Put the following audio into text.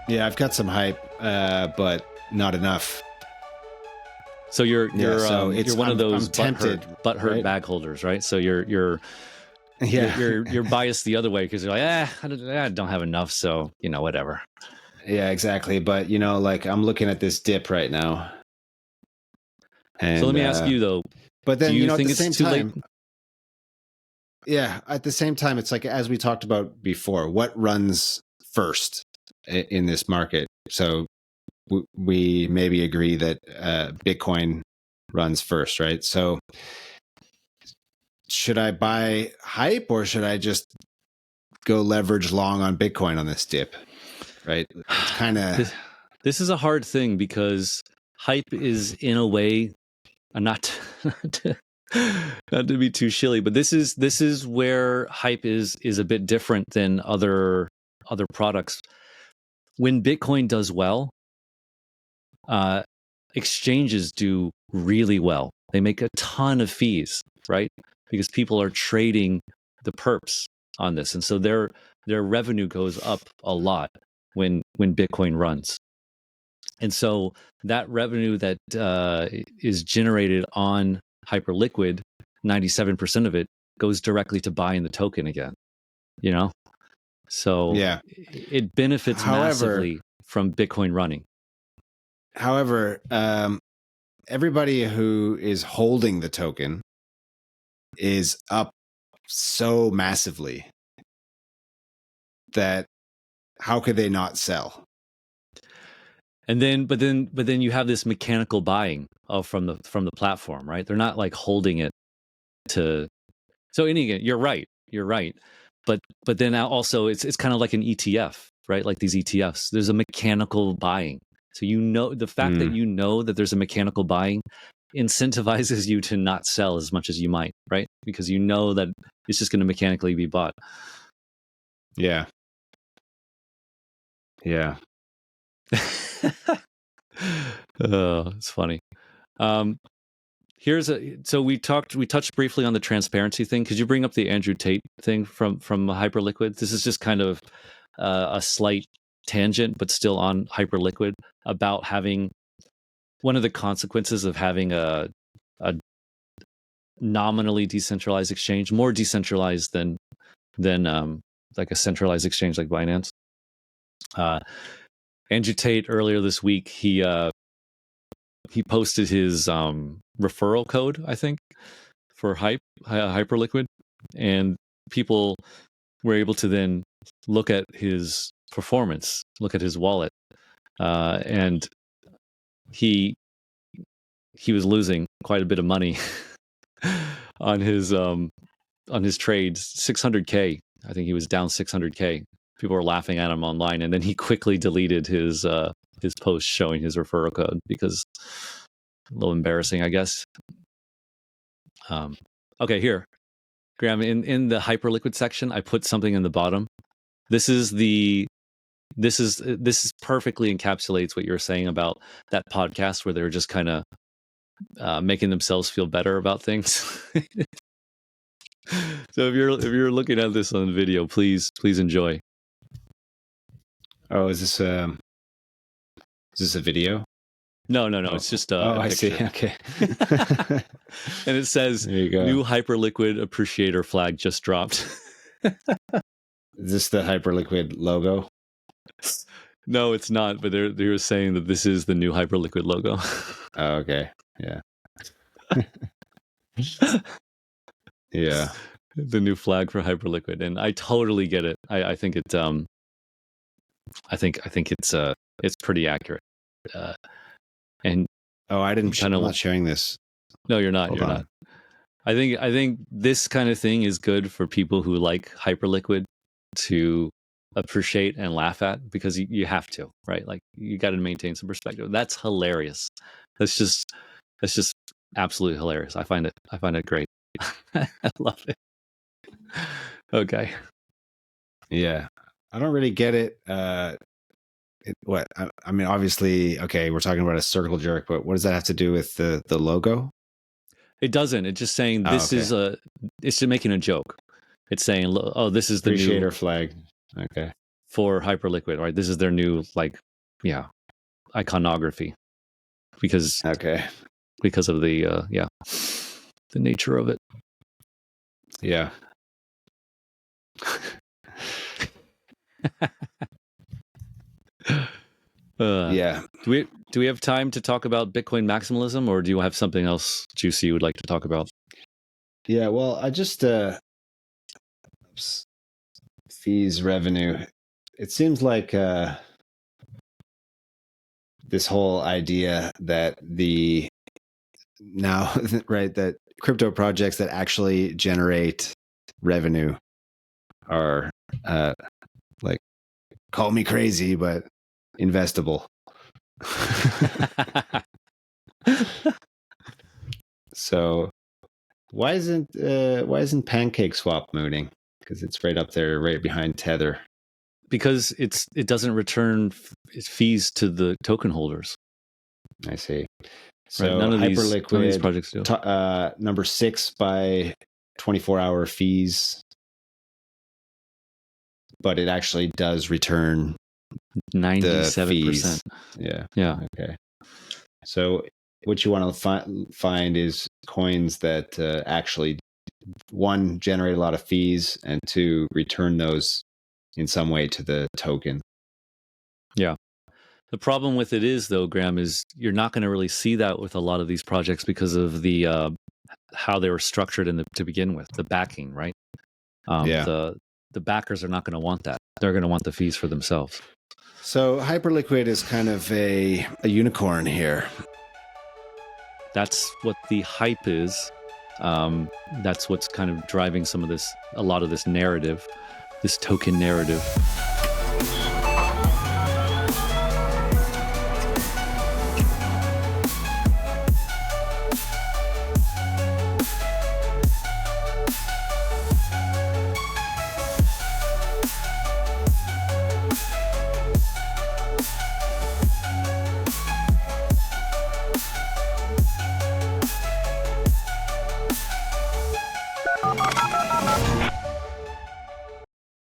Yeah, I've got some hype, but not enough. So you're it's one of those I'm tempted, butthurt right? bag holders, right? So you're biased the other way because you're like, I don't have enough, so whatever. Yeah, exactly. But like I'm looking at this dip right now, and So let me ask you though. But then do you at think the it's same too time, late? yeah, at the same time, it's like as we talked about before, what runs first in this market? So we maybe agree that Bitcoin runs first, right? So should I buy hype or should I just go leverage long on Bitcoin on this dip? Right? It's kind of this is a hard thing because hype is in a way not to, not to be too shilly, but this is where hype is a bit different than other products. When Bitcoin does well, exchanges do really well. They make a ton of fees, right? Because people are trading the perps on this, and so their revenue goes up a lot when Bitcoin runs. And so that revenue that is generated on Hyperliquid, 97% of it goes directly to buying the token again. So yeah. it benefits massively from Bitcoin running. However, everybody who is holding the token is up so massively that how could they not sell? And then, but then you have this mechanical buying from the platform, right? They're not like holding it to. So again, you're right, but then also it's kind of like an ETF, right? Like these ETFs, there's a mechanical buying. So the fact that there's a mechanical buying incentivizes you to not sell as much as you might, right? Because you know that it's just going to mechanically be bought. Yeah. Yeah. Oh, it's funny. So we touched briefly on the transparency thing. Could you bring up the Andrew Tate thing from Hyperliquid? This is just kind of a slight tangent, but still on Hyperliquid, about having one of the consequences of having a nominally decentralized exchange, more decentralized than like a centralized exchange like Binance. Andrew Tate earlier this week, he posted his referral code, I think, for Hyperliquid, and people were able to then look at his performance, look at his wallet, and he was losing quite a bit of money on his trades, 600K. I think he was down 600K. People were laughing at him online, and then he quickly deleted his post showing his referral code because a little embarrassing, I guess. Okay, here, Graham, in the Hyperliquid section, I put something in the bottom. This perfectly encapsulates what you're saying about that podcast where they're just kind of making themselves feel better about things. So if you're looking at this on video, please enjoy. Oh, is this a video? No, it's just a I picture. see. Okay. And it says, there you go. New Hyperliquid appreciator flag just dropped. Is this the Hyperliquid logo? No, it's not, but they're saying that this is the new Hyperliquid logo. Oh, okay. Yeah. Yeah. The new flag for Hyperliquid, and I totally get it. I think it I think it's pretty accurate. And I didn't. I'm not sharing this. No, you're not. You're not. I think this kind of thing is good for people who like Hyperliquid to appreciate and laugh at, because you have to, right? Like, you got to maintain some perspective. That's hilarious. That's just absolutely hilarious. I find it great. I love it. Okay. Yeah, I don't really get it. What I mean, obviously, okay, we're talking about a circle jerk, but what does that have to do with the logo? It doesn't. It's just saying this is it's just making a joke. It's saying, oh, this is the appreciator new flag. Okay. for Hyperliquid, right? This is their new iconography because Okay. of the the nature of it. Yeah. Yeah. Do we have time to talk about Bitcoin maximalism, or do you have something else juicy you would like to talk about? Yeah. Well, I just fees revenue. It seems like this whole idea that that crypto projects that actually generate revenue are like, call me crazy, but investable. So why isn't Pancake Swap mooning? Because it's right up there, right behind Tether. Because it doesn't return fees to the token holders. I see. Right? So None of these Hyperliquid projects do. Number 6 by 24-hour fees, but it actually does return 97%. Yeah. Yeah. Okay. So what you want to find is coins that actually, one, generate a lot of fees, and two, return those in some way to the token. Yeah. The problem with it is, though, Graham, is you're not going to really see that with a lot of these projects because of the how they were structured to begin with, the backing, right? The backers are not going to want that. They're going to want the fees for themselves. So Hyperliquid is kind of a unicorn here. That's what the hype is. That's what's kind of driving a lot of this narrative, this token narrative.